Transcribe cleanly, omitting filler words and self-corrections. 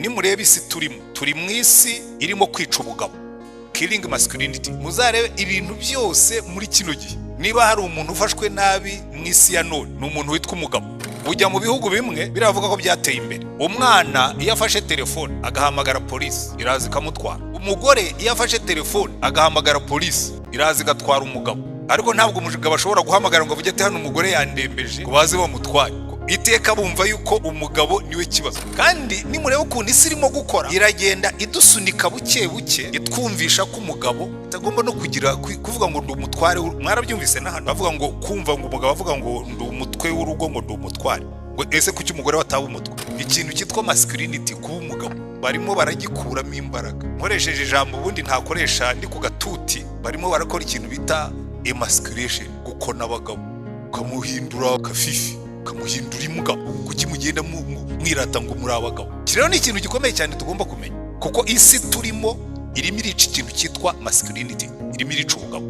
nimureba isi turi mu isi irimo kwica ubugabo, killing masculinity. Muzarebe ibintu byose muri kino gihe, niba hari umuntu ufashwe nabi mu isi ya none, ni umuntu witwa umugabo. Ujya mu bihugu bimwe biravuga ko byateye imbere, umwana iyo afashe telefone agahamagara polisi iraza ikamutwara, umugore iyo afashe telefone agahamagara polisi iraza igatwara umugabo. Ariko ntabwo umugabo ashobora guhamagara ngo avuge ati hano umugore yandembeje ngo baze bamutware. Iteka bumva yuko umugabo niwe kibazo. Kandi nimurebe ukuntu isi irimo gukora, iragenda idusunika buke buke itwumvisha ko umugabo atagomba no kuvuga ngo ndi umutware. Mwarabyumvise na hano bavuga ngo kumva ngo umugabo avuga ngo ndi umutwe w'urugo, ngo ndi umutware. Ngo ese kuki umugore wataba umutwe? Ikintu cyitwa masculinity kuba umugabo barimo baragikuramo imbaraga. Nkoresheje ijambo ubundi ntakoresha ndi ku gatuti, barimo barakora ikintu bita emasculation, gukona abagabo, ukamuhindura kafifi, ukamuhindura imbwa. Kuki mugenda mwirata ngo muri abagabo? Kirero ni ikintu gikomeye cyane tugomba kumenya, kuko isi turimo irimo irica ikintu cyitwa masculinity, irimo irica ubugabo.